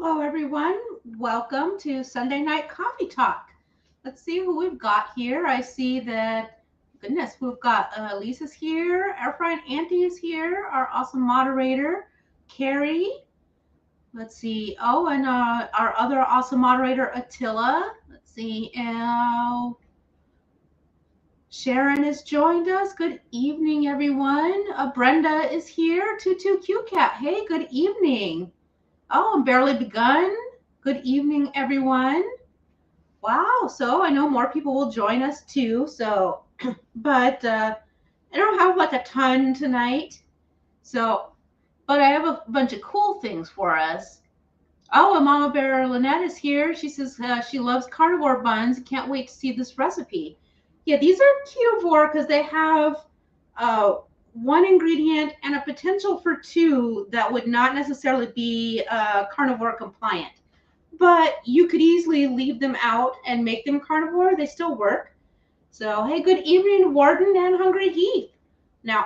Hello, everyone. Welcome to Sunday Night Coffee Talk. Let's see who we've got here. I see that, goodness, we've got Lisa's here, our friend Auntie is here, our awesome moderator, Carrie. Let's see. Oh, and our other awesome moderator, Attila. Let's see. Sharon has joined us. Good evening, everyone. Brenda is here. Tutu Hey, good evening. Oh, I'm barely begun. Good evening, everyone. Wow, so I know more people will join us too. So, but I don't have like a ton tonight. So, but I have a bunch of cool things for us. Oh, and Mama Bear Lynette is here. She says she loves carnivore buns. Can't wait to see this recipe. Yeah, these are ketovore because they have one ingredient and a potential for two that would not necessarily be carnivore compliant. But you could easily leave them out and make them carnivore. They still work. So, hey, good evening, Warden and Hungry Heath. Now,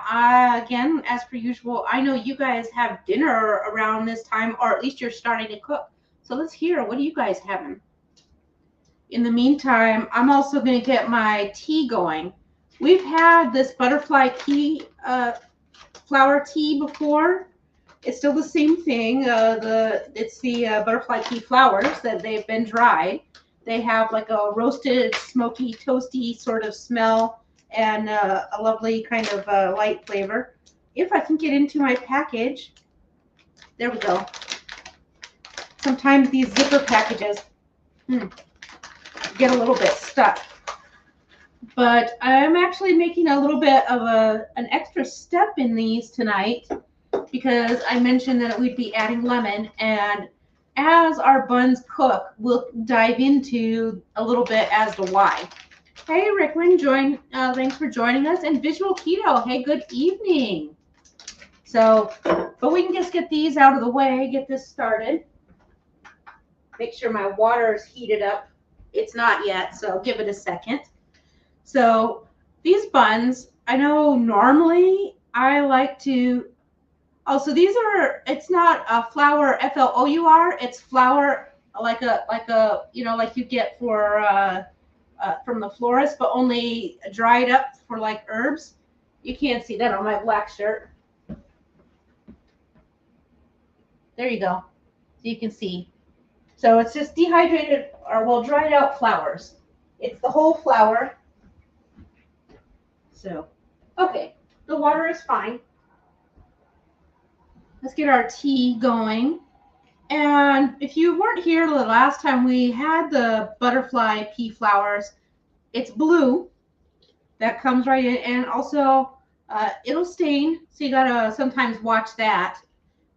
again, as per usual, I know you guys have dinner around this time, or at least you're starting to cook. So let's hear, what are you guys having? In the meantime, I'm also going to get my tea going. We've had this butterfly tea, flower tea before. It's still the same thing. It's the butterfly tea flowers that they've been dried. They have like a roasted, smoky, toasty sort of smell and a lovely kind of light flavor. If I can get into my package, there we go. Sometimes these zipper packages get a little bit stuck. But I'm actually making a little bit of an extra step in these tonight because I mentioned that we'd be adding lemon, and as our buns cook, we'll dive into a little bit as to why. Hey, Ricklin, thanks for joining us. And Visual Keto, hey, good evening. So, but we can just get these out of the way, get this started. Make sure my water is heated up. It's not yet, so give it a second. So these buns, I know normally I like to, oh, so these are, it's not a flour, Flour, it's flour like you get for, from the florist, but only dried up for like herbs. You can't see that on my black shirt. There you go. So you can see. So it's just dehydrated or well dried out flours. It's the whole flour. So, okay, the water is fine. Let's get our tea going. And if you weren't here the last time we had the butterfly pea flowers, it's blue. That comes right in. And also, it'll stain, so you gotta sometimes watch that.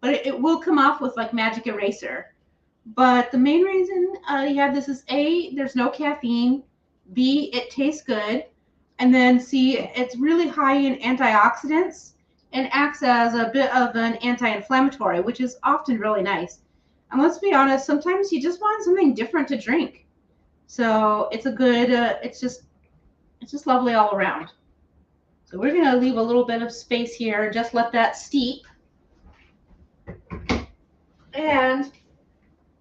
But it will come off with like magic eraser. But the main reason you have this is A, there's no caffeine. B, it tastes good. And then C, it's really high in antioxidants and acts as a bit of an anti-inflammatory, which is often really nice. And let's be honest, sometimes you just want something different to drink. So it's a good, it's just lovely all around. So we're going to leave a little bit of space here and just let that steep. And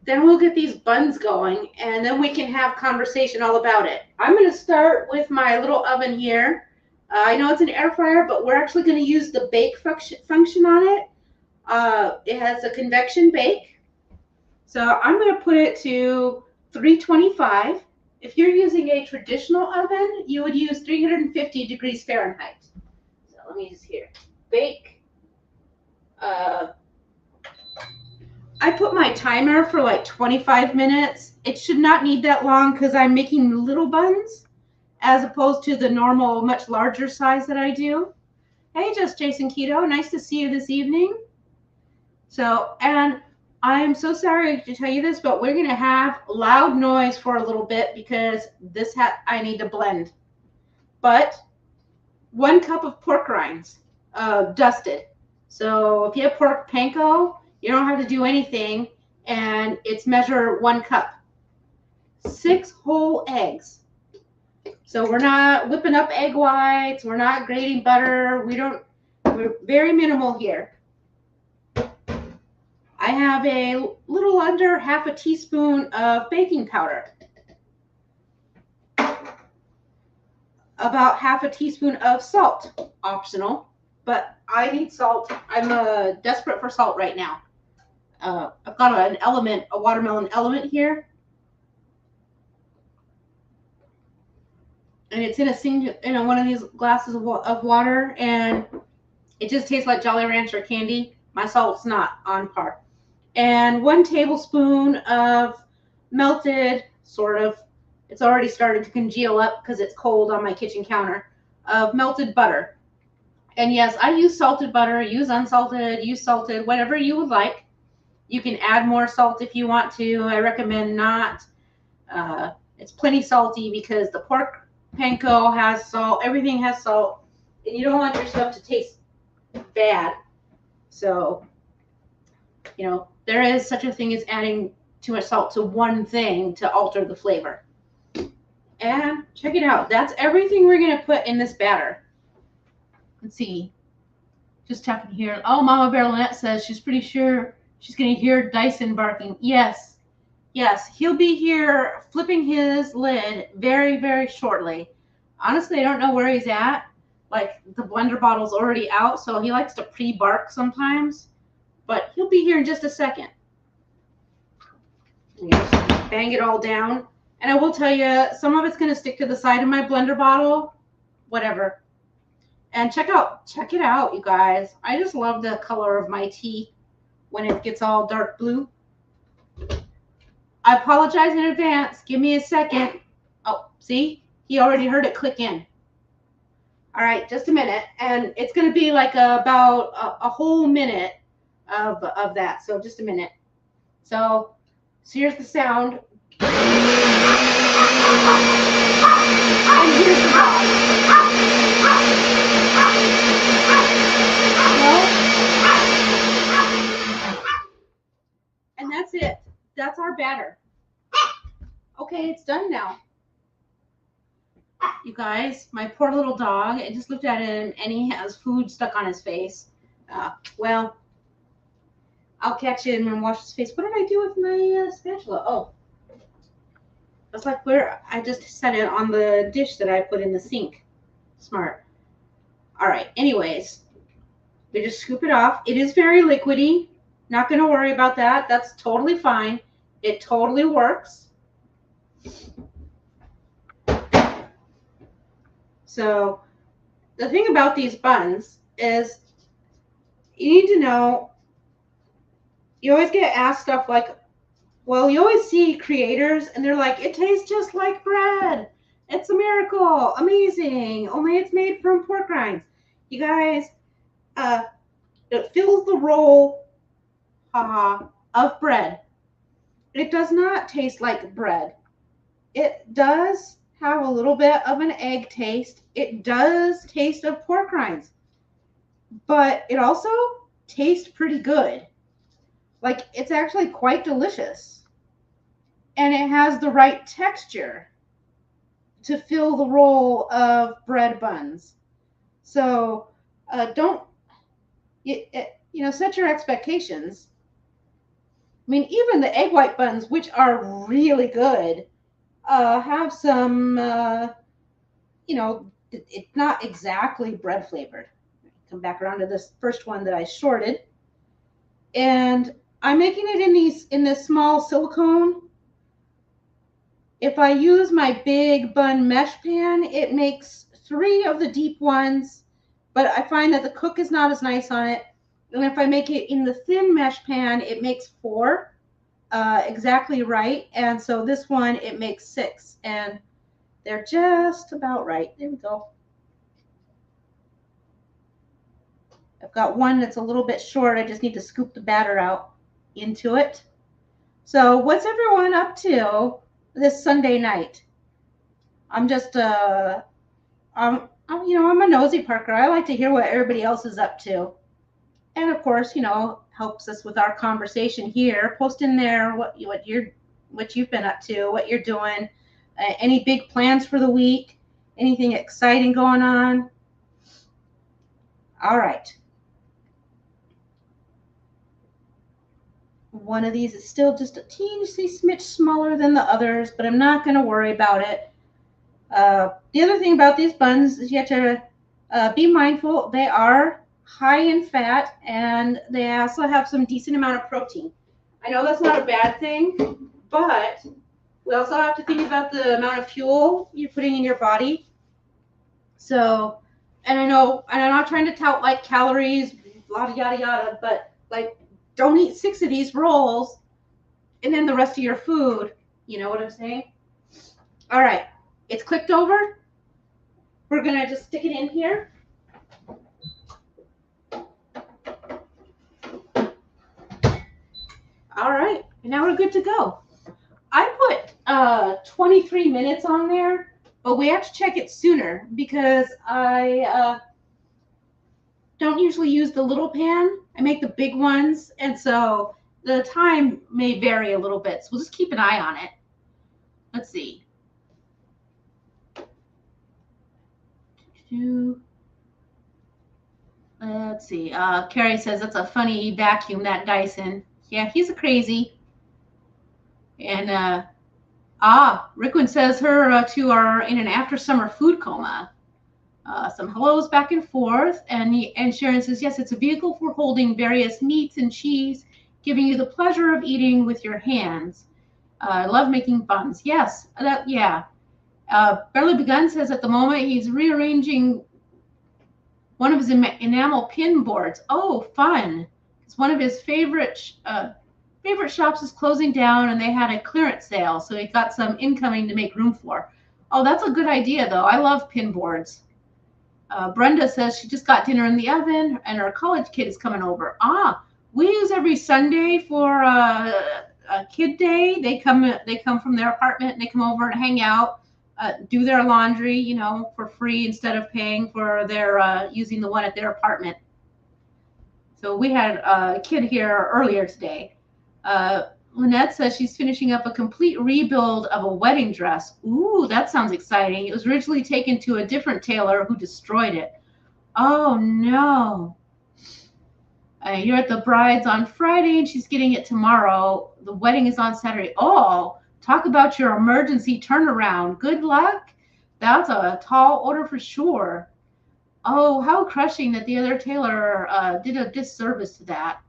then we'll get these buns going, and then we can have conversation all about it. I'm going to start with my little oven here. I know it's an air fryer, but we're actually going to use the bake function on it. It has a convection bake. So I'm going to put it to 325. If you're using a traditional oven, you would use 350 degrees Fahrenheit. So let me just here. Bake. I put my timer for like 25 minutes. It should not need that long because I'm making little buns as opposed to the normal, much larger size that I do. Hey, Just Jason Keto. Nice to see you this evening. So, and I'm so sorry to tell you this, but we're going to have loud noise for a little bit because I need to blend. But 1 cup of pork rinds, dusted. So if you have pork panko, you don't have to do anything, and it's measure 1 cup. 6 whole eggs. So we're not whipping up egg whites. We're not grating butter. We're very minimal here. I have a little under half a teaspoon of baking powder, about half a teaspoon of salt, optional, but I need salt. I'm desperate for salt right now. I've got a watermelon element here, and it's in one of these glasses of water, and it just tastes like Jolly Rancher candy. My salt's not on par. And 1 tablespoon of melted, sort of, it's already started to congeal up because it's cold on my kitchen counter, of melted butter. And yes, I use salted butter, use unsalted, use salted, whatever you would like. You can add more salt if you want to. I recommend not. It's plenty salty because the pork panko has salt, everything has salt, and you don't want your stuff to taste bad. So, there is such a thing as adding too much salt to one thing to alter the flavor. And check it out. That's everything we're going to put in this batter. Let's see. Just checking here. Oh, Mama Bear Lynette says she's pretty sure she's going to hear Dyson barking. Yes. Yes, he'll be here flipping his lid very, very shortly. Honestly, I don't know where he's at. Like, the blender bottle's already out, so he likes to pre-bark sometimes. But he'll be here in just a second. Just bang it all down. And I will tell you, some of it's going to stick to the side of my blender bottle. Whatever. And check it out, you guys. I just love the color of my tea when it gets all dark blue. I apologize in advance. Give me a second. Oh, see? He already heard it click in. All right, just a minute. And it's going to be like about a whole minute of that. So just a minute. So here's the sound. And here's the pop. And that's it. That's our batter. Okay, it's done now. You guys, my poor little dog, I just looked at him and he has food stuck on his face. Well, I'll catch him and wash his face. What did I do with my spatula? Oh, that's like where I just set it on the dish that I put in the sink. Smart. All right, anyways, we just scoop it off. It is very liquidy. Not going to worry about that. That's totally fine. It totally works. So the thing about these buns is you need to know, you always get asked stuff like, well, you always see creators and they're like, it tastes just like bread. It's a miracle. Amazing. Only it's made from pork rinds. You guys, it fills the roll of bread. It does not taste like bread. It does have a little bit of an egg taste. It does taste of pork rinds, but it also tastes pretty good. Like, it's actually quite delicious, and it has the right texture to fill the role of bread buns. So don't set your expectations. I mean, even the egg white buns, which are really good, have some, it's not exactly bread flavored. Come back around to this first one that I shorted. And I'm making it in this small silicone. If I use my big bun mesh pan, it makes 3 of the deep ones, but I find that the cook is not as nice on it. And if I make it in the thin mesh pan, it makes 4 exactly right. And so this one, it makes 6. And they're just about right. There we go. I've got one that's a little bit short. I just need to scoop the batter out into it. So what's everyone up to this Sunday night? I'm just, I'm a nosy Parker. I like to hear what everybody else is up to. And of course, helps us with our conversation here. Post in there what you've been up to, what you're doing, any big plans for the week, anything exciting going on. All right. One of these is still just a teensy smidge smaller than the others, but I'm not going to worry about it. The other thing about these buns is you have to be mindful. They are high in fat, and they also have some decent amount of protein. I know that's not a bad thing, but we also have to think about the amount of fuel you're putting in your body. So, and I know, and I'm not trying to tout like calories, yada, yada, yada, but like, don't eat 6 of these rolls and then the rest of your food. You know what I'm saying? All right, it's clicked over. We're going to just stick it in here. All right, and now we're good to go. I put 23 minutes on there, but we have to check it sooner because I don't usually use the little pan. I make the big ones, and so the time may vary a little bit. So we'll just keep an eye on it. Let's see. Let's see. Carrie says that's a funny vacuum, that Dyson. Yeah, he's a crazy. And Rickwin says her two are in an after summer food coma. Some hellos back and forth, and Sharon says, yes, it's a vehicle for holding various meats and cheese, giving you the pleasure of eating with your hands. I love making buns. Yes, yeah. Barely Begun says at the moment he's rearranging one of his enamel pin boards. Oh, fun. It's one of his favorite shops is closing down, and they had a clearance sale, so he got some incoming to make room for. Oh, that's a good idea, though. I love pin boards. Brenda says she just got dinner in the oven, and her college kid is coming over. We use every Sunday for a kid day. They come from their apartment, and they come over and hang out, do their laundry, you know, for free instead of paying for their using the one at their apartment. So we had a kid here earlier today. Lynette says she's finishing up a complete rebuild of a wedding dress. Ooh, that sounds exciting. It was originally taken to a different tailor who destroyed it. Oh, no. You're at the bride's on Friday, and she's getting it tomorrow. The wedding is on Saturday. Oh, talk about your emergency turnaround. Good luck. That's a tall order for sure. Oh, how crushing that the other tailor did a disservice to that.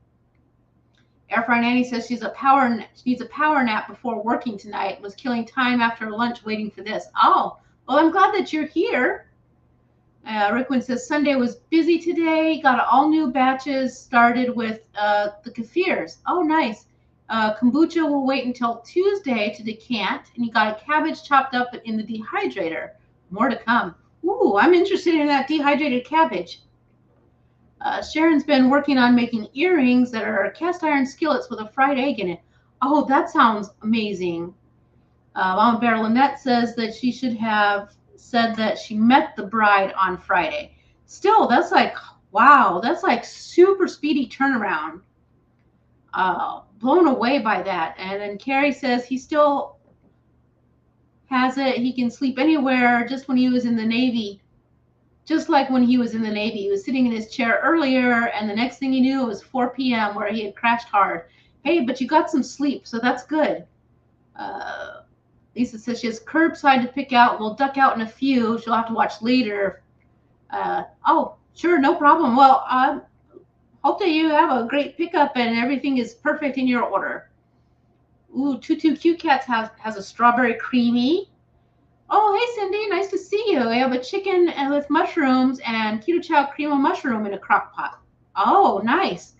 Airfryer Nanny says she needs a power nap before working tonight. Was killing time after lunch waiting for this. Oh, well, I'm glad that you're here. Rickwin says Sunday was busy today. Got all new batches started with the kefirs. Oh, nice. Kombucha will wait until Tuesday to decant, and he got a cabbage chopped up in the dehydrator. More to come. Ooh, I'm interested in that dehydrated cabbage. Sharon's been working on making earrings that are cast iron skillets with a fried egg in it. Oh, that sounds amazing. Mama Bear Lynette says that she should have said that she met the bride on Friday. Still, that's like, wow, that's like super speedy turnaround. Blown away by that. And then Carrie says he still has it. He can sleep anywhere, just when he was in the Navy. Just like when he was in the Navy, he was sitting in his chair earlier, and the next thing he knew, it was 4 p.m. where he had crashed hard. Hey, but you got some sleep, so that's good. Lisa says she has curbside to pick out. We'll duck out in a few. She'll have to watch later. Oh, sure, no problem. Well, hope that you have a great pickup and everything is perfect in your order. Ooh, Tutu Cute Cats has a strawberry creamy. Oh, hey, Cindy, nice to see you. I have a chicken with mushrooms and keto chow cream of mushroom in a crock pot. Oh, nice.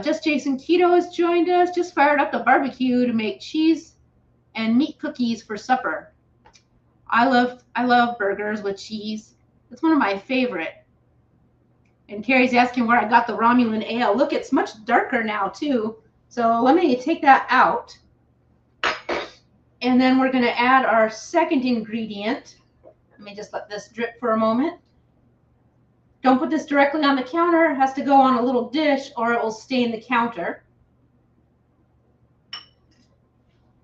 Just Jason Keto has joined us. Just fired up the barbecue to make cheese and meat cookies for supper. I love burgers with cheese. It's one of my favorite. And Carrie's asking where I got the Romulan ale. Look, it's much darker now, too. So let me take that out. And then we're going to add our second ingredient. Let me just let this drip for a moment. Don't put this directly on the counter. It has to go on a little dish or it will stain the counter.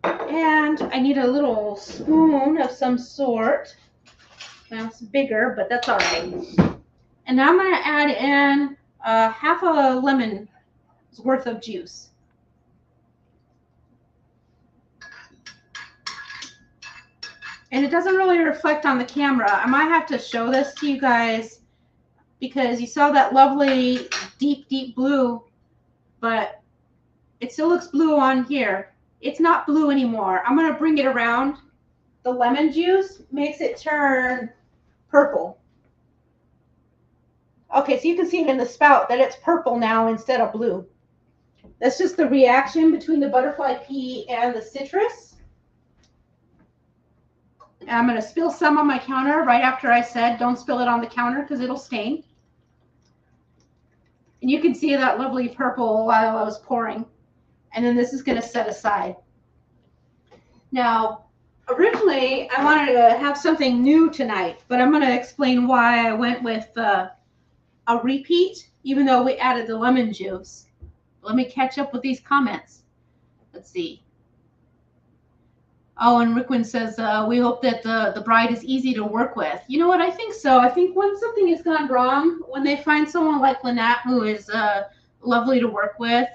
And I need a little spoon of some sort. Now it's bigger, but that's all right. And now I'm going to add in half a lemon's worth of juice. And it doesn't really reflect on the camera. I might have to show this to you guys because you saw that lovely deep, deep blue, but it still looks blue on here. It's not blue anymore. I'm going to bring it around. The lemon juice makes it turn purple. Okay, so you can see it in the spout that it's purple now instead of blue. That's just the reaction between the butterfly pea and the citrus. And I'm going to spill some on my counter right after I said don't spill it on the counter because it'll stain. And you can see that lovely purple while I was pouring. And then this is going to set aside. Now, originally, I wanted to have something new tonight, but I'm going to explain why I went with a repeat, even though we added the lemon juice. Let me catch up with these comments. Let's see. Oh, and Rickwin says, we hope that the bride is easy to work with. You know what? I think so. I think when something has gone wrong, when they find someone like Lynette who is lovely to work with,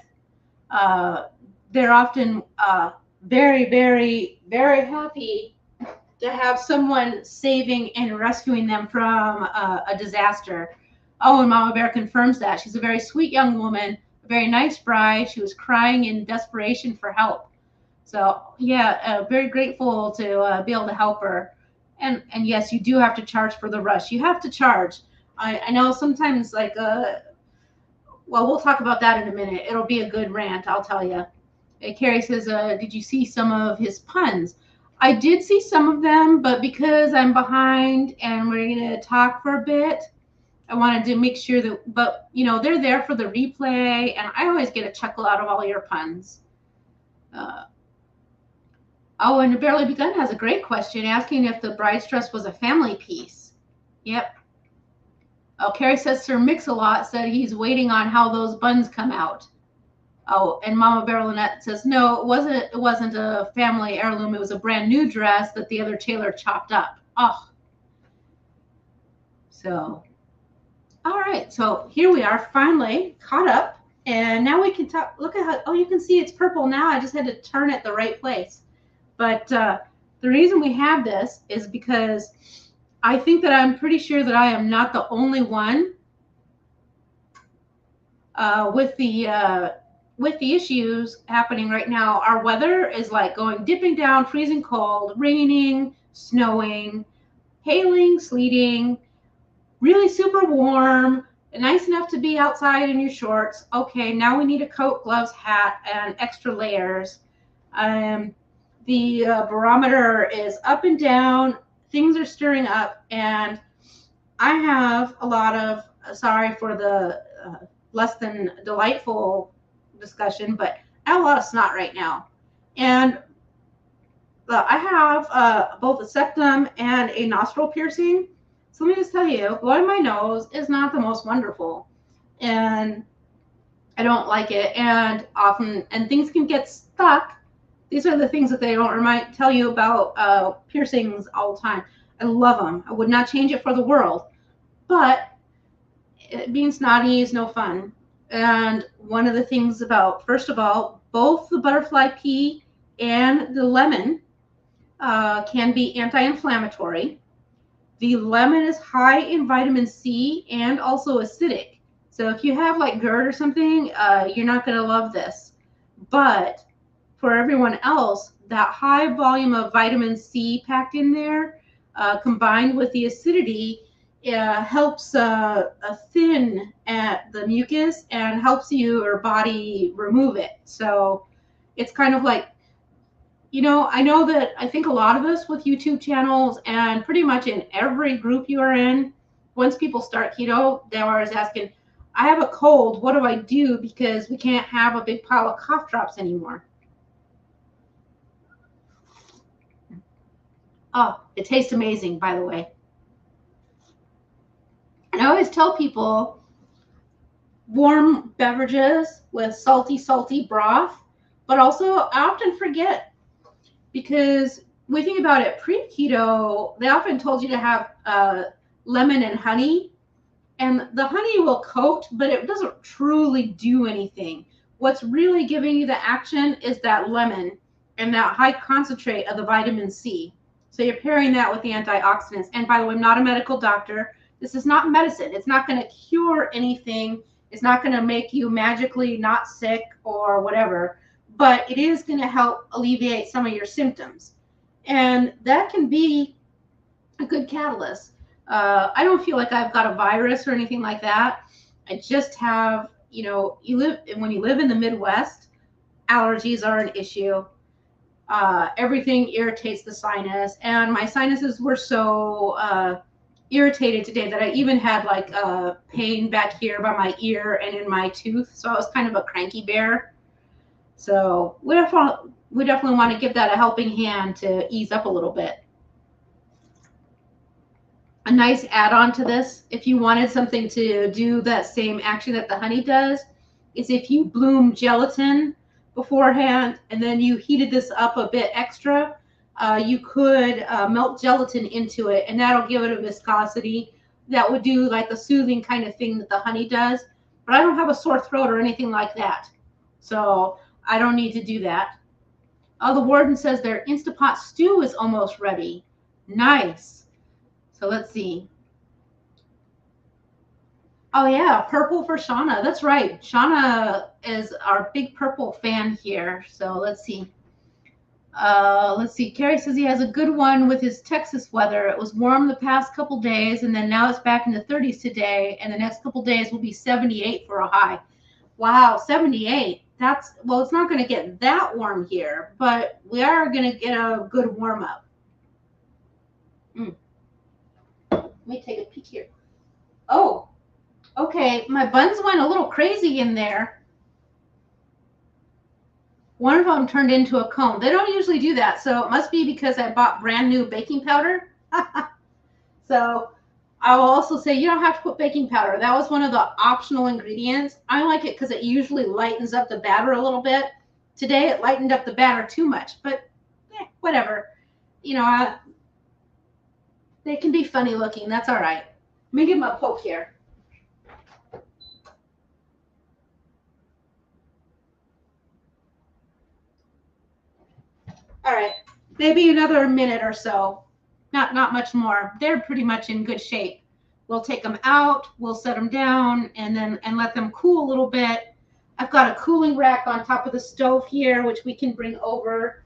they're often very, very, very happy to have someone saving and rescuing them from a disaster. Oh, and Mama Bear confirms that. She's a very sweet young woman, a very nice bride. She was crying in desperation for help. So, yeah, very grateful to be able to help her. And yes, you do have to charge for the rush. You have to charge. I know sometimes, like, well, we'll talk about that in a minute. It'll be a good rant, I'll tell you. Carrie says, did you see some of his puns? I did see some of them, but because I'm behind and we're going to talk for a bit, I wanted to make sure that, but, you know, they're there for the replay, and I always get a chuckle out of all your puns. Oh, and Barely Begun has a great question asking if the bride's dress was a family piece. Yep. Oh, Carrie says Sir Mix-a-Lot said he's waiting on how those buns come out. Oh, and Mama Bear Lynette says, no, it wasn't a family heirloom. It was a brand new dress that the other tailor chopped up. Oh. So, all right. So here we are, finally caught up. And now we can talk. Look at how, oh, you can see it's purple now. I just had to turn it the right place. But the reason we have this is because I think that I'm pretty sure that I am not the only one with the issues happening right now. Our weather is like going dipping down, freezing cold, raining, snowing, hailing, sleeting, really super warm, nice enough to be outside in your shorts. Okay, now we need a coat, gloves, hat, and extra layers. The barometer is up and down. Things are stirring up, and I have a lot of, sorry for the less than delightful discussion, but I have a lot of snot right now. And I have both a septum and a nostril piercing. So let me just tell you, blowing my nose is not the most wonderful. And I don't like it. And often, and things can get stuck. These are the things that they don't tell you about piercings all the time. I love them. I would not change it for the world. But being snotty is no fun. And one of the things about, first of all, both the butterfly pea and the lemon can be anti-inflammatory. The lemon is high in vitamin C and also acidic. So if you have like GERD or something, you're not going to love this. But for everyone else, that high volume of vitamin C packed in there, combined with the acidity, helps thin the mucus and helps your body remove it. So it's kind of like, you know, I know that I think a lot of us with YouTube channels and pretty much in every group you are in, once people start keto, they're always asking, I have a cold, what do I do? Because we can't have a big pile of cough drops anymore. Oh, it tastes amazing, by the way. And I always tell people warm beverages with salty broth, but also I often forget because we think about it pre-keto, they often told you to have lemon and honey, and the honey will coat, but it doesn't truly do anything. What's really giving you the action is that lemon and that high concentrate of the vitamin C. So you're pairing that with the antioxidants. And by the way, I'm not a medical doctor. This is not medicine. It's not going to cure anything. It's not going to make you magically not sick or whatever, but it is going to help alleviate some of your symptoms. And that can be a good catalyst. I don't feel like I've got a virus or anything like that. I just have, you know, when you live in the Midwest, allergies are an issue. Everything irritates the sinus, and my sinuses were so irritated today that I even had like pain back here by my ear and in my tooth. So I was kind of a cranky bear. So we definitely want to give that a helping hand to ease up a little bit. A nice add-on to this, if you wanted something to do that same action that the honey does, is if you bloom gelatin beforehand and then you heated this up a bit extra, you could melt gelatin into it, and that'll give it a viscosity that would do like the soothing kind of thing that the honey does. But I don't have a sore throat or anything like that, so I don't need to do that. Oh, the warden says their Instapot stew is almost ready. Nice. So let's see. Oh yeah, purple for Shauna. That's right. Shauna is our big purple fan here. So let's see. Let's see. Carrie says he has a good one with his Texas weather. It was warm the past couple days, and then now it's back in the 30s today, and the next couple days will be 78 for a high. Wow, 78. That's, well, it's not going to get that warm here, but we are going to get a good warm up. Let me take a peek here. Oh, okay. My buns went a little crazy in there. One of them turned into a cone. They don't usually do that, so it must be because I bought brand new baking powder. So I will also say you don't have to put baking powder. That was one of the optional ingredients. I like it because it usually lightens up the batter a little bit. Today it lightened up the batter too much, but whatever. You know, they can be funny looking. That's all right. Let me give them a poke here. All right, maybe another minute or so. Not much more. They're pretty much in good shape. We'll take them out, we'll set them down, and let them cool a little bit. I've got a cooling rack on top of the stove here, which we can bring over.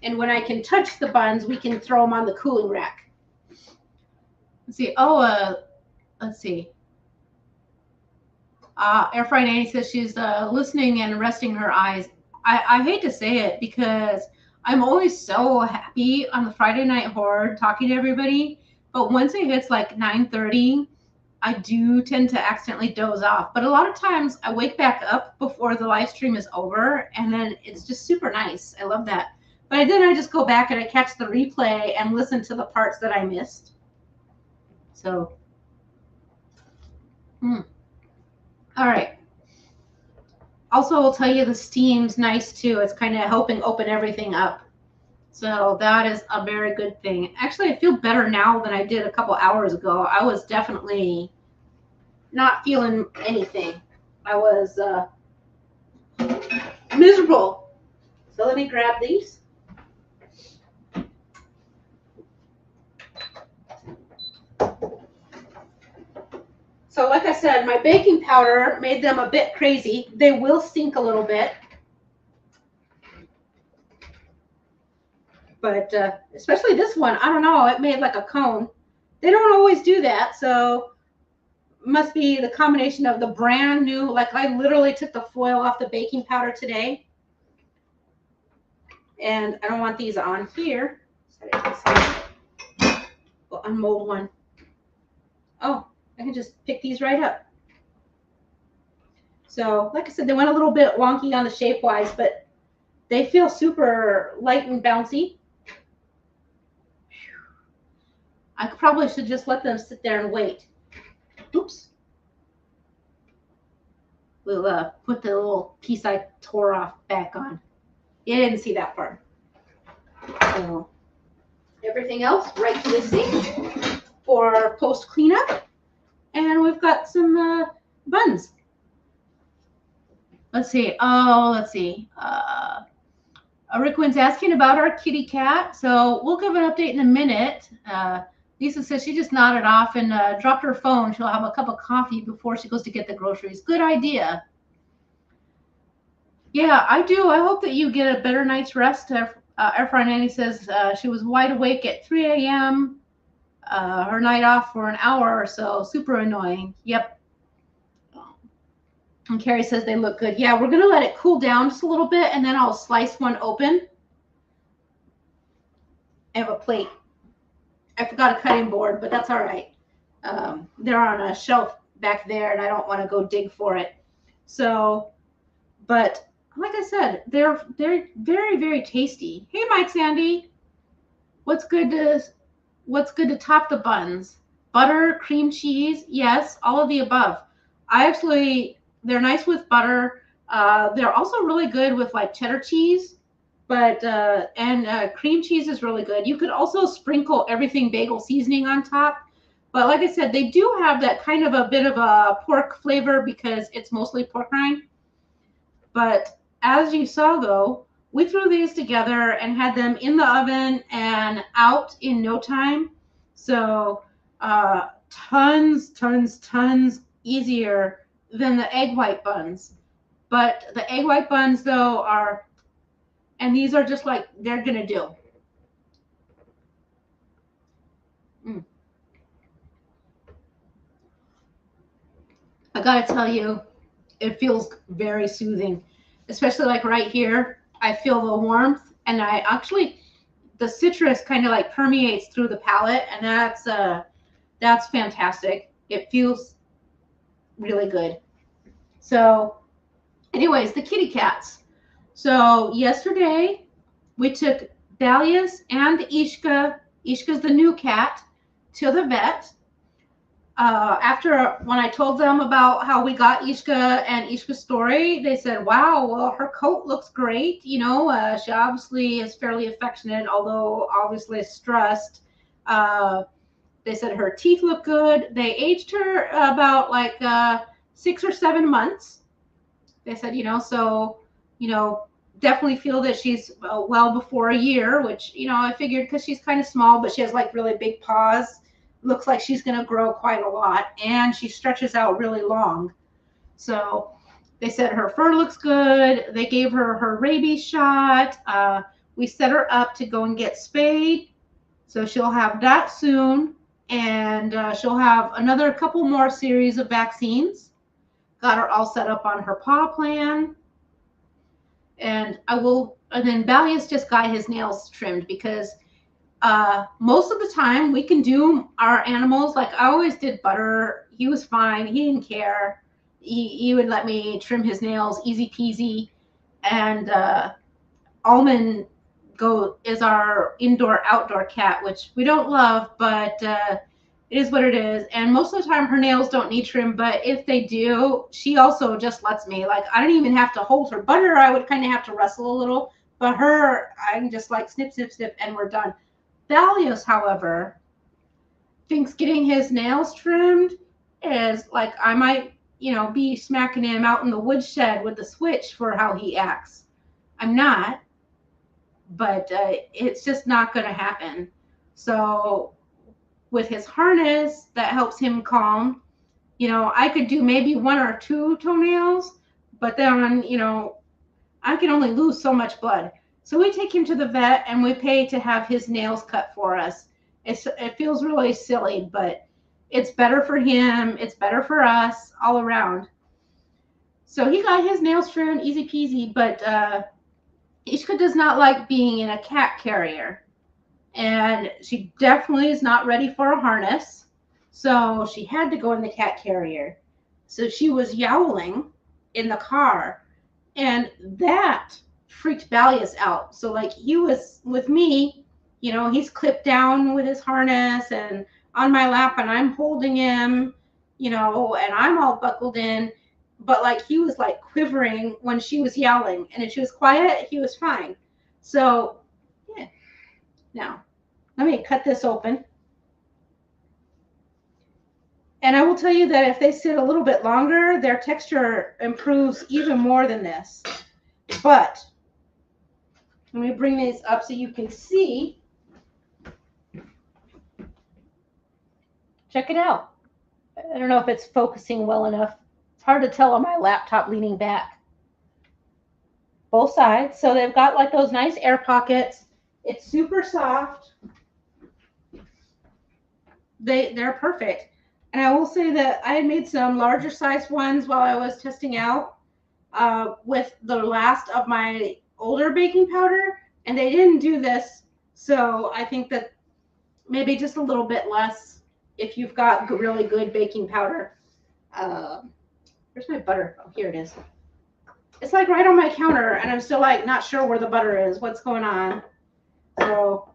And when I can touch the buns, we can throw them on the cooling rack. Let's see. Oh, let's see. Air Fry Nanny says she's listening and resting her eyes. I hate to say it because I'm always so happy on the Friday Night Horde talking to everybody. But once it hits like 9:30, I do tend to accidentally doze off. But a lot of times I wake back up before the live stream is over, and then it's just super nice. I love that. But then I just go back and I catch the replay and listen to the parts that I missed. So, all right. Also, I'll tell you the steam's nice too. It's kind of helping open everything up. So that is a very good thing. Actually, I feel better now than I did a couple hours ago. I was definitely not feeling anything. I was miserable. So let me grab these. So like I said, my baking powder made them a bit crazy. They will sink a little bit. But especially this one, I don't know, it made like a cone. They don't always do that, so it must be the combination of the brand new, like I literally took the foil off the baking powder today. And I don't want these on here. We'll unmold one. Oh, I can just pick these right up. So, like I said, they went a little bit wonky on the shape-wise, but they feel super light and bouncy. I probably should just let them sit there and wait. Oops. We'll put the little piece I tore off back on. You didn't see that part. So, everything else right to the sink for post cleanup. And we've got some buns. Let's see. Oh, let's see. Rickwan's asking about our kitty cat, so we'll give an update in a minute. Lisa says she just nodded off and dropped her phone. She'll have a cup of coffee before she goes to get the groceries. Good idea. Yeah, I do. I hope that you get a better night's rest. Efron Annie says she was wide awake at 3 a.m. Her night off for an hour or so. Super annoying. Yep. And Carrie says they look good. Yeah, we're going to let it cool down just a little bit, and then I'll slice one open. I have a plate. I forgot a cutting board, but that's all right. They're on a shelf back there, and I don't want to go dig for it. So, but like I said, they're very, very tasty. Hey, Mike Sandy, what's good to top the buns? Butter, cream cheese, yes, all of the above. They're nice with butter. They're also really good with like cheddar cheese. But cream cheese is really good. You could also sprinkle everything bagel seasoning on top. But like I said, they do have that kind of a bit of a pork flavor because it's mostly pork rind. But as you saw, though, we threw these together and had them in the oven and out in no time. So tons easier than the egg white buns. But the egg white buns, though, and these are just like they're going to do. I got to tell you, it feels very soothing, especially like right here. I feel the warmth, and the citrus kind of like permeates through the palate, and that's fantastic. It feels really good. So anyways, the kitty cats. So yesterday we took Dalius and Ishka. Ishka's the new cat, to the vet. When I told them about how we got Ishka and Ishka's story, they said, wow, well, her coat looks great. You know, she obviously is fairly affectionate, although obviously stressed. They said her teeth look good. They aged her about like 6 or 7 months. They said, definitely feel that she's well before a year, which, I figured because she's kind of small, but she has like really big paws. Looks like she's going to grow quite a lot, and she stretches out really long. So they said her fur looks good. They gave her rabies shot. We set her up to go and get spayed. So she'll have that soon, and she'll have another couple more series of vaccines. Got her all set up on her paw plan. And then Ballius just got his nails trimmed because most of the time we can do our animals. Like I always did Butter. He was fine. He didn't care. He would let me trim his nails, easy peasy. And Almond is our indoor-outdoor cat, which we don't love, but it is what it is. And most of the time her nails don't need trim, but if they do, she also just lets me. Like I don't even have to hold her. Butter, I would kind of have to wrestle a little, but her, I can just like snip, and we're done. Thalios, however, thinks getting his nails trimmed is like I might, be smacking him out in the woodshed with the switch for how he acts. I'm not, but it's just not going to happen. So with his harness, that helps him calm. I could do maybe 1 or 2 toenails, but then, I can only lose so much blood. So we take him to the vet and we pay to have his nails cut for us. It feels really silly, but it's better for him. It's better for us all around. So he got his nails trimmed, easy peasy, but Ishka does not like being in a cat carrier. And she definitely is not ready for a harness. So she had to go in the cat carrier. So she was yowling in the car. And that freaked Ballius out. So like he was with me, he's clipped down with his harness and on my lap, and I'm holding him, and I'm all buckled in. But like he was like quivering when she was yelling, and if she was quiet, he was fine. So yeah. Now, let me cut this open. And I will tell you that if they sit a little bit longer, their texture improves even more than this. But Let me bring these up so you can see. Check it out. I don't know if it's focusing well enough. It's hard to tell on my laptop leaning back. Both sides. So they've got like those nice air pockets. It's super soft. They're perfect. And I will say that I had made some larger size ones while I was testing out with the last of my older baking powder, and they didn't do this. So I think that maybe just a little bit less if you've got really good baking powder. Where's my butter? Oh, here it is. It's like right on my counter, and I'm still like not sure where the butter is. What's going on? So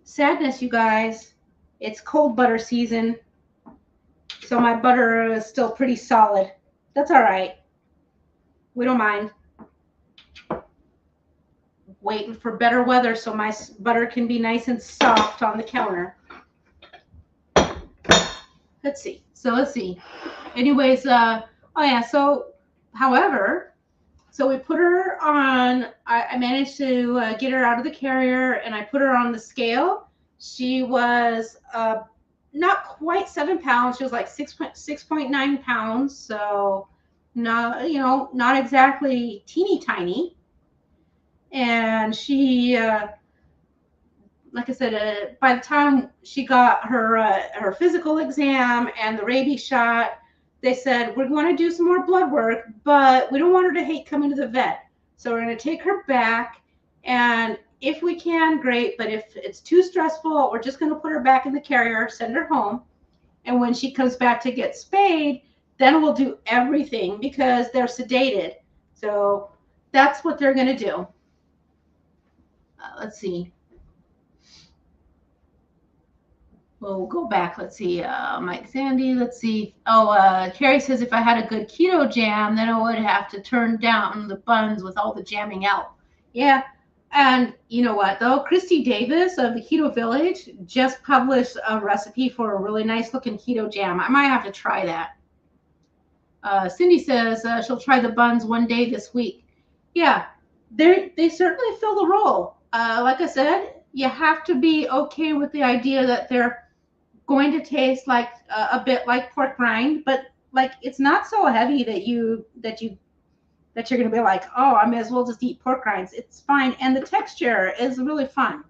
sadness, you guys. It's cold butter season, so my butter is still pretty solid. That's all right. We don't mind. Waiting for better weather so my butter can be nice and soft on the counter. Let's see. Anyways, oh yeah, so however, so we put her on, I managed to get her out of the carrier, and I put her on the scale. She was not quite 7 pounds. She was like 6.9 pounds. So not, not exactly teeny tiny. And she, like I said, by the time she got her physical exam and the rabies shot, they said, we're going to do some more blood work, but we don't want her to hate coming to the vet. So we're going to take her back, and if we can, great. But if it's too stressful, we're just going to put her back in the carrier, send her home. And when she comes back to get spayed, then we'll do everything because they're sedated. So that's what they're going to do. Let's see. We'll go back. Let's see. Mike Sandy. Let's see. Oh, Carrie says if I had a good keto jam, then I would have to turn down the buns with all the jamming out. Yeah. And you know what, though? Christy Davis of the Keto Village just published a recipe for a really nice looking keto jam. I might have to try that. Cindy says she'll try the buns one day this week. Yeah, they certainly fill the role. Like I said, you have to be okay with the idea that they're going to taste like a bit like pork rind, but like it's not so heavy that you're going to be like, oh, I may as well just eat pork rinds. It's fine, and the texture is really fun.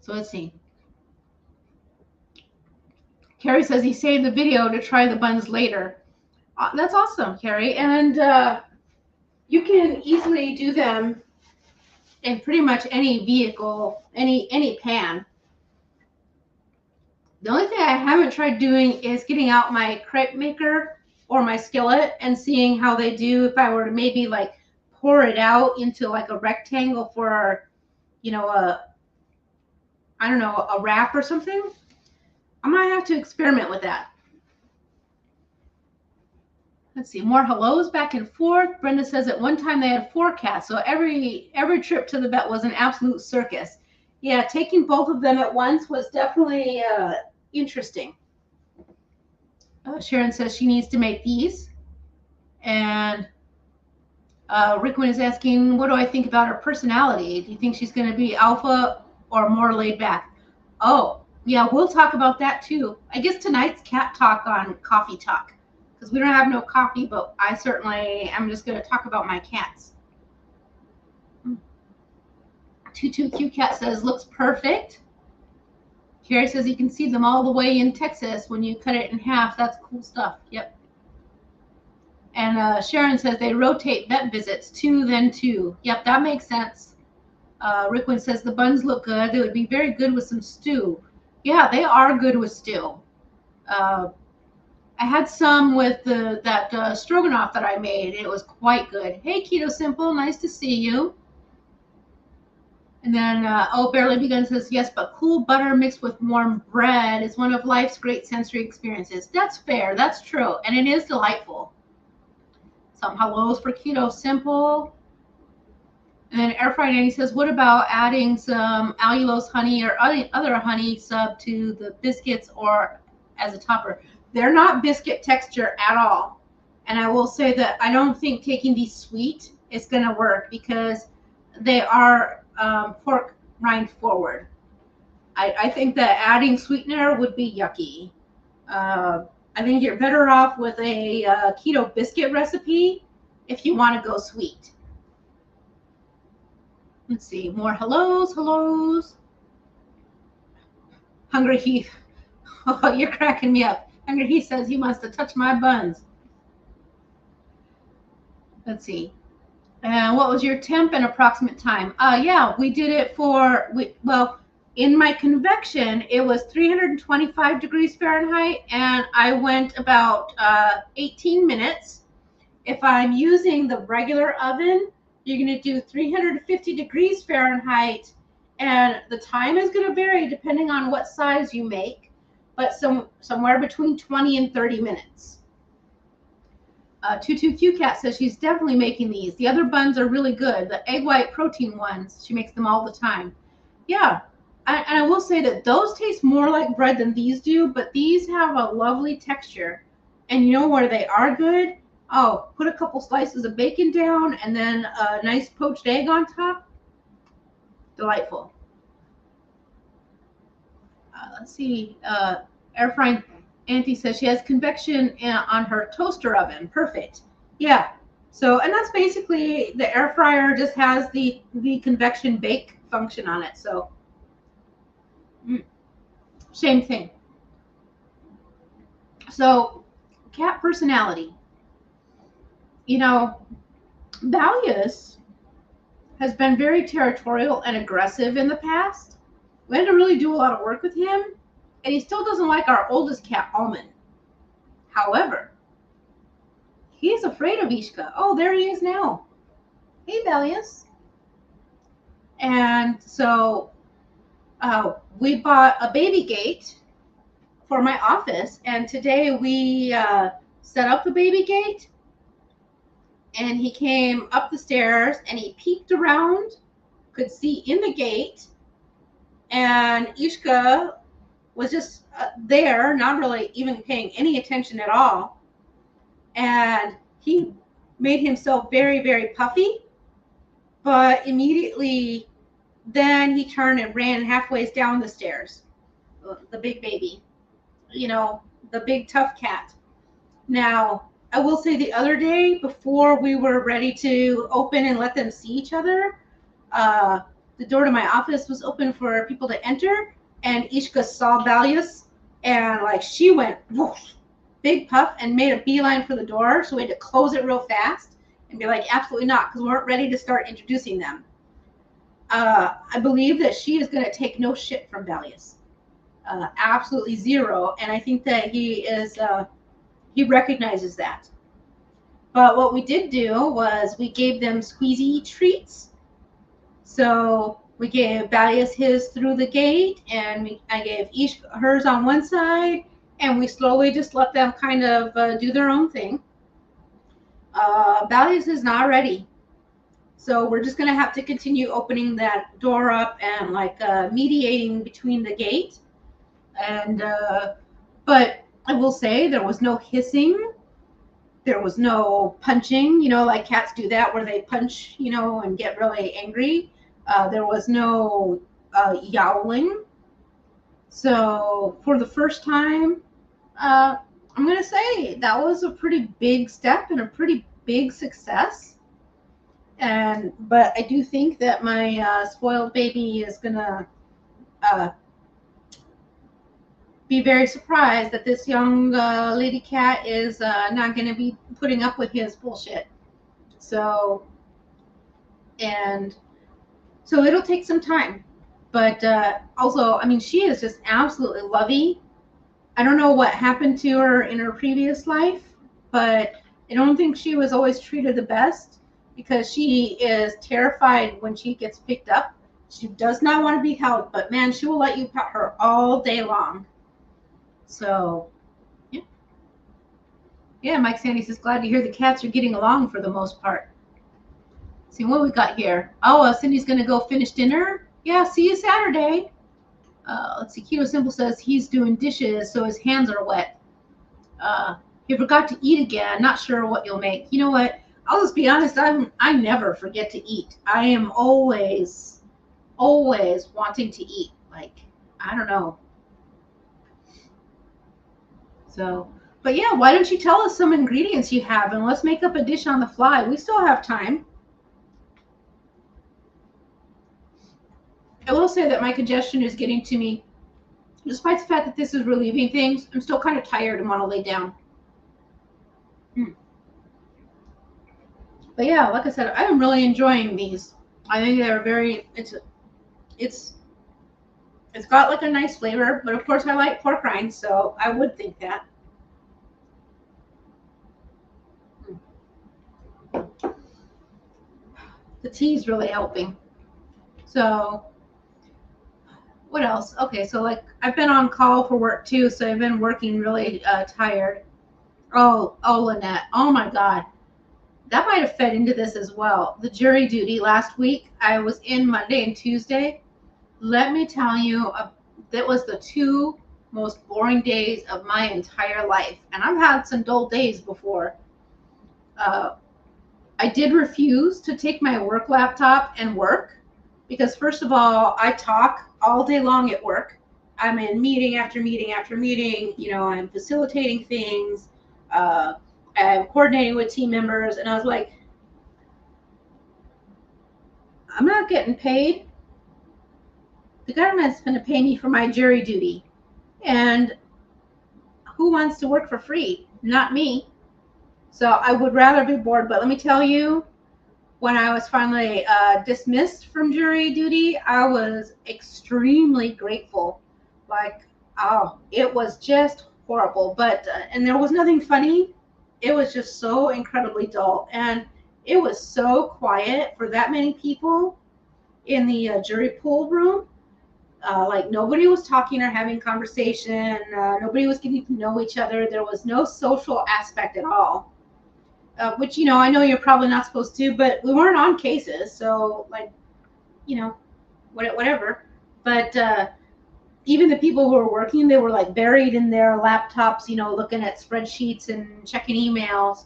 So let's see. Carrie says he saved the video to try the buns later. That's awesome, Carrie, and you can easily do them in pretty much any vehicle, any pan. The only thing I haven't tried doing is getting out my crepe maker or my skillet and seeing how they do if I were to maybe like pour it out into like a rectangle for, I don't know, a wrap or something. I might have to experiment with that. Let's see, more hellos back and forth. Brenda says at one time they had 4 cats, so every trip to the vet was an absolute circus. Yeah, taking both of them at once was definitely interesting. Sharon says she needs to make these. And Rickman is asking, what do I think about her personality? Do you think she's going to be alpha or more laid back? Oh, yeah, we'll talk about that too. I guess tonight's cat talk on Coffee Talk, because we don't have no coffee, but I certainly am just going to talk about my cats. 22Q Cat says, looks perfect. Carrie says you can see them all the way in Texas when you cut it in half. That's cool stuff. Yep. And Sharon says they rotate vet visits, 2, then 2. Yep, that makes sense. Rickwin says the buns look good. They would be very good with some stew. Yeah, they are good with stew. I had some with that stroganoff that I made. It was quite good. Hey, Keto Simple, nice to see you. And then, Barely Begun says, yes, but cool butter mixed with warm bread is one of life's great sensory experiences. That's fair. That's true. And it is delightful. Some hellos for Keto Simple. And then Air Fried Annie says, what about adding some allulose honey or other honey sub to the biscuits or as a topper? They're not biscuit texture at all. And I will say that I don't think taking these sweet is going to work because they are pork rind forward. I think that adding sweetener would be yucky. I think you're better off with a keto biscuit recipe if you want to go sweet. Let's see, more hellos. Hungry Heath. Oh, you're cracking me up. Hungry Heath says he wants to touch my buns. Let's see. And what was your temp and approximate time? Yeah, we did it for, well, in my convection, it was 325 degrees Fahrenheit, and I went about 18 minutes. If I'm using the regular oven, you're going to do 350 degrees Fahrenheit, and the time is going to vary depending on what size you make, but somewhere between 20 and 30 minutes. 22QCat says she's definitely making these. The other buns are really good. The egg white protein ones, she makes them all the time. Yeah, and I will say that those taste more like bread than these do, but these have a lovely texture. And you know where they are good? Oh, put a couple slices of bacon down and then a nice poached egg on top. Delightful. Let's see. Air frying Auntie says she has convection on her toaster oven. Perfect. Yeah. So, and that's basically, the air fryer just has the convection bake function on it. So, same thing. So, cat personality. You know, Valius has been very territorial and aggressive in the past. We had to really do a lot of work with him, and he still doesn't like our oldest cat, Almond. However, he is afraid of Ishka. Oh, there he is now. Hey, Valius. And so we bought a baby gate for my office, and today we set up the baby gate, and he came up the stairs and he peeked around, could see in the gate, and Ishka was just there, not really even paying any attention at all. And he made himself very, very puffy, but immediately then he turned and ran halfway down the stairs. The big baby, you know, the big tough cat. Now, I will say the other day, before we were ready to open and let them see each other, the door to my office was open for people to enter, and Ishka saw Valius, and like she went whoosh, big puff and made a beeline for the door. So we had to close it real fast and be like, absolutely not, because we weren't ready to start introducing them. I believe that she is going to take no shit from Valius, absolutely zero, and I think that he is. He recognizes that. But what we did do was we gave them squeezy treats. So we gave Valius his through the gate, and I gave each hers on one side, and we slowly just let them kind of do their own thing. Valius is not ready. So we're just going to have to continue opening that door up and like mediating between the gate. And, but I will say there was no hissing. There was no punching, you know, like cats do that where they punch, you know, and get really angry. There was no yowling. So for the first time, I'm going to say that was a pretty big step and a pretty big success. But I do think that my spoiled baby is going to be very surprised that this young lady cat is not going to be putting up with his bullshit. So it'll take some time. But also, I mean, she is just absolutely lovey. I don't know what happened to her in her previous life, but I don't think she was always treated the best, because she is terrified when she gets picked up. She does not want to be held, but man, she will let you pet her all day long. So, yeah. Yeah, Mike Sandy says, glad to hear the cats are getting along for the most part. See what we got here. Oh, Cindy's going to go finish dinner. Yeah, see you Saturday. Let's see. Keto Simple says he's doing dishes, so his hands are wet. You forgot to eat again. Not sure what you'll make. You know what? I'll just be honest. I never forget to eat. I am always wanting to eat. Like, I don't know. So, but yeah, why don't you tell us some ingredients you have and let's make up a dish on the fly. We still have time. I will say that my congestion is getting to me. Despite the fact that this is relieving things, I'm still kind of tired and want to lay down. But yeah, like I said, I am really enjoying these. I think they're very. It's it's got like a nice flavor, but of course I like pork rinds, so I would think that. The tea is really helping. So what else? Okay, so like I've been on call for work too, so I've been working really tired. Oh, Lynette. Oh my God. That might have fed into this as well. The jury duty last week, I was in Monday and Tuesday. Let me tell you, that was the two most boring days of my entire life. And I've had some dull days before. Uh, I did refuse to take my work laptop and work because, first of all, I talk all day long at work. I'm in meeting after meeting after meeting. You know, I'm facilitating things. Uh, I'm coordinating with team members. And I was like, I'm not getting paid. The government's going to pay me for my jury duty. And who wants to work for free? Not me. So I would rather be bored. But let me tell you, when I was finally dismissed from jury duty, I was extremely grateful. Like, oh, it was just horrible. But, and there was nothing funny. It was just so incredibly dull. And it was so quiet for that many people in the jury pool room. Like nobody was talking or having conversation. Nobody was getting to know each other. There was no social aspect at all. Which, you know, I know you're probably not supposed to, but we weren't on cases, so like, you know, whatever. But even the people who were working, they were like buried in their laptops, you know, looking at spreadsheets and checking emails.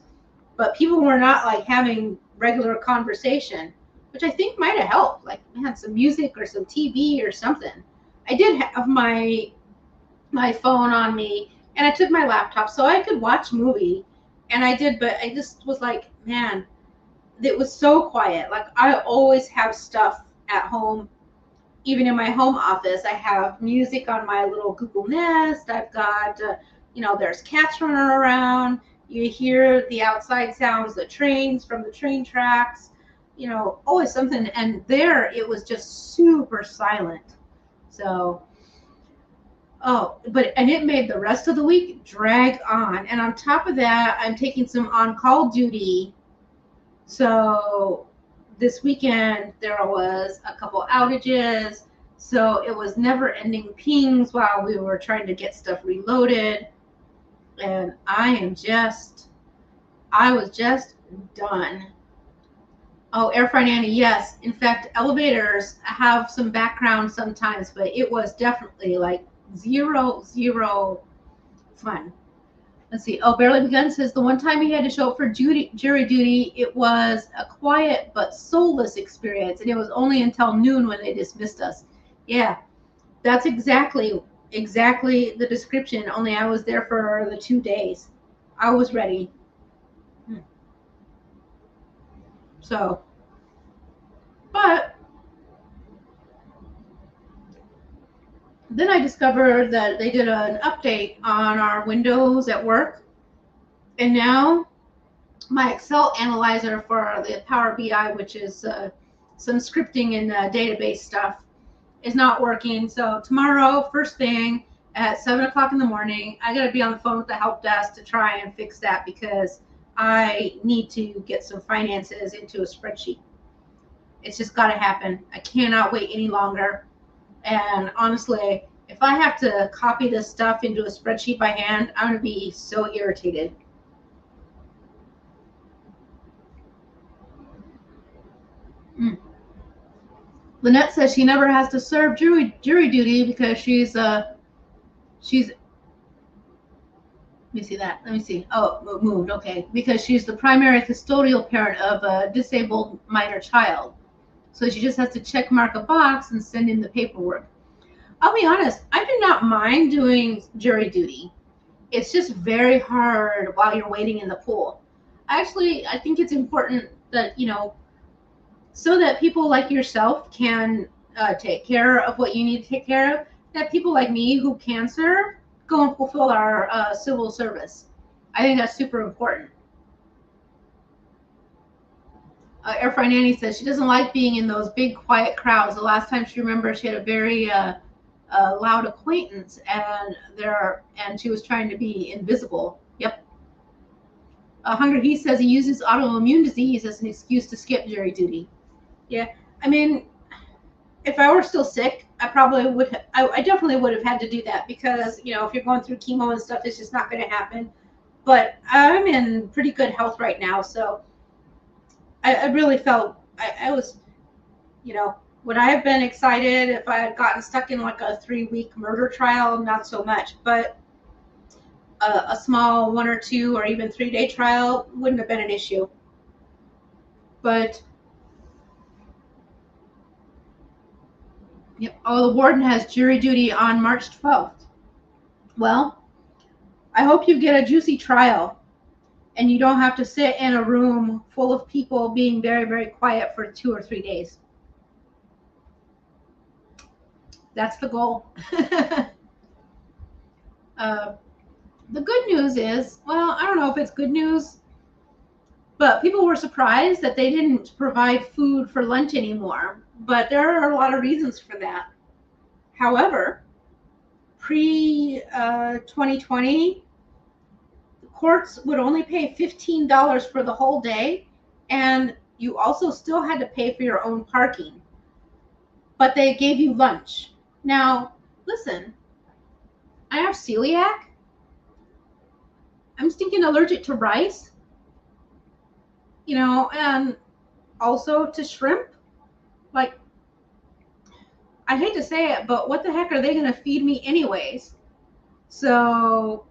But people were not like having regular conversation, which I think might have helped. Like, man, some music or some TV or something. I did have my phone on me, and I took my laptop so I could watch movie. And I did, but I just was like, man, it was so quiet. Like I always have stuff at home, even in my home office. I have music on my little Google Nest. I've got, you know, there's cats running around. You hear the outside sounds, the trains from the train tracks, you know, always something. And there it was just super silent. So, oh, but, and it made the rest of the week drag on. And on top of that, I'm taking some on-call duty. So this weekend there was a couple outages, so it was never ending pings while we were trying to get stuff reloaded. And I was just done. Oh, Air Fry Nanny, yes. In fact, elevators have some background sometimes, but it was definitely like zero fun. Let's see. Oh, Barely Begun says the one time he had to show up for jury duty, it was a quiet but soulless experience, and it was only until noon when they dismissed us. Yeah, that's exactly the description. Only I was there for the 2 days. I was ready. So, but then I discovered that they did an update on our Windows at work, and now my Excel analyzer for the Power BI, which is some scripting and database stuff, is not working. So tomorrow, first thing at 7 o'clock in the morning, I got to be on the phone with the help desk to try and fix that because I need to get some finances into a spreadsheet. It's just got to happen. I cannot wait any longer. And honestly, if I have to copy this stuff into a spreadsheet by hand, I'm going to be so irritated. Lynette says she never has to serve jury duty because she's Let me see that. Let me see. Oh, moved. Okay. Because she's the primary custodial parent of a disabled minor child. So she just has to check mark a box and send in the paperwork. I'll be honest, I do not mind doing jury duty. It's just very hard while you're waiting in the pool. Actually, I think it's important that, so that people like yourself can take care of what you need to take care of, that people like me who can serve go and fulfill our civil service. I think that's super important. Air Fry Nanny says she doesn't like being in those big quiet crowds. The last time she remembers, she had a very loud acquaintance, and she was trying to be invisible. Yep. Hunger He says he uses autoimmune disease as an excuse to skip jury duty. Yeah, I mean, if I were still sick, I probably would. I definitely would have had to do that because if you're going through chemo and stuff, it's just not going to happen. But I'm in pretty good health right now, so I really felt I was, would I have been excited if I had gotten stuck in like a 3-week murder trial? Not so much, but a small 1 or 2 or even 3-day trial wouldn't have been an issue. But yep. Oh, the warden has jury duty on March 12th. Well, I hope you get a juicy trial and you don't have to sit in a room full of people being very, very quiet for 2 or 3 days. That's the goal. The good news is, well, I don't know if it's good news, but people were surprised that they didn't provide food for lunch anymore. But there are a lot of reasons for that. However, pre-2020, courts would only pay $15 for the whole day, and you also still had to pay for your own parking. But they gave you lunch. Now, listen, I have celiac. I'm stinking allergic to rice, and also to shrimp. Like, I hate to say it, but what the heck are they going to feed me anyways? So,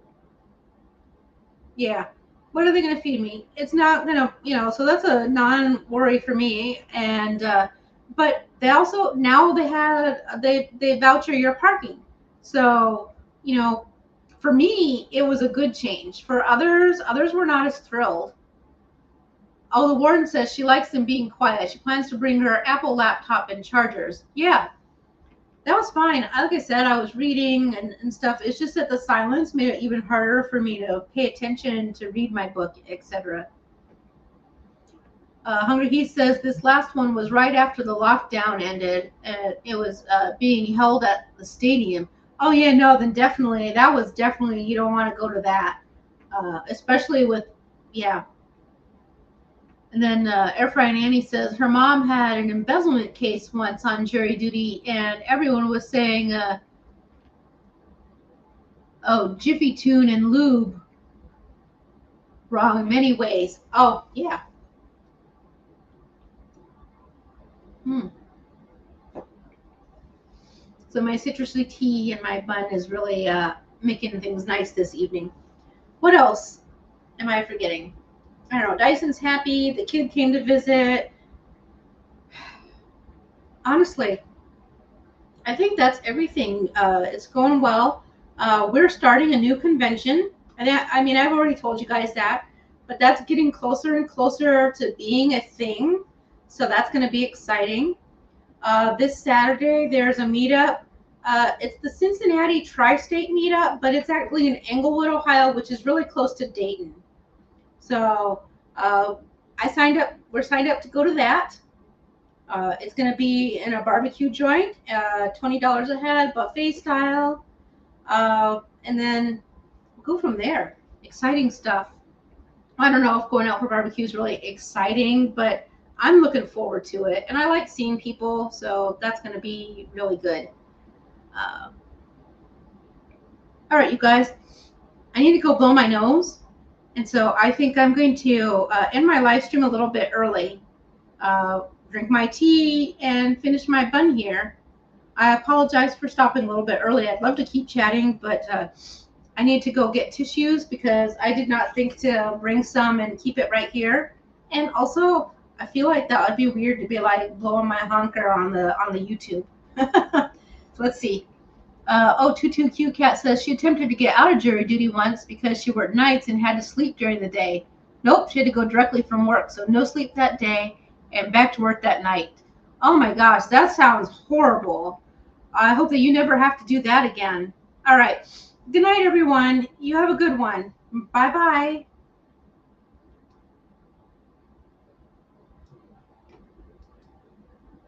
yeah, what are they going to feed me? It's not going to, so that's a non-worry for me. And, but they also, now they voucher your parking. So, for me, it was a good change. For others were not as thrilled. Oh, the warden says she likes them being quiet. She plans to bring her Apple laptop and chargers. Yeah, that was fine. Like I said, I was reading and stuff. It's just that the silence made it even harder for me to pay attention, to read my book, etc. Hungry Heath says this last one was right after the lockdown ended, and it was being held at the stadium. Oh yeah, no, then definitely, that was definitely, you don't want to go to that, especially with, yeah. And then Air Fry Nanny says her mom had an embezzlement case once on jury duty, and everyone was saying, oh, Jiffy Tune and lube. Wrong in many ways. Oh, yeah. So my citrusy tea and my bun is really making things nice this evening. What else am I forgetting? I don't know. Dyson's happy. The kid came to visit. Honestly, I think that's everything. It's going well. We're starting a new convention. And I've already told you guys that, but that's getting closer and closer to being a thing. So that's going to be exciting. This Saturday, there's a meetup. It's the Cincinnati Tri-State meetup, but it's actually in Englewood, Ohio, which is really close to Dayton. So we're signed up to go to that. It's going to be in a barbecue joint, $20 a head, buffet style. And then we'll go from there. Exciting stuff. I don't know if going out for barbecue is really exciting, but I'm looking forward to it. And I like seeing people, so that's going to be really good. All right, you guys, I need to go blow my nose. And so I think I'm going to end my live stream a little bit early, drink my tea, and finish my bun here. I apologize for stopping a little bit early. I'd love to keep chatting, but I need to go get tissues because I did not think to bring some and keep it right here. And also, I feel like that would be weird to be like blowing my honker on the YouTube. So let's see. Oh, 22Q Cat says she attempted to get out of jury duty once because she worked nights and had to sleep during the day. Nope, she had to go directly from work, so no sleep that day and back to work that night. Oh my gosh, that sounds horrible. I hope that you never have to do that again. All right. Good night, everyone. You have a good one. Bye bye.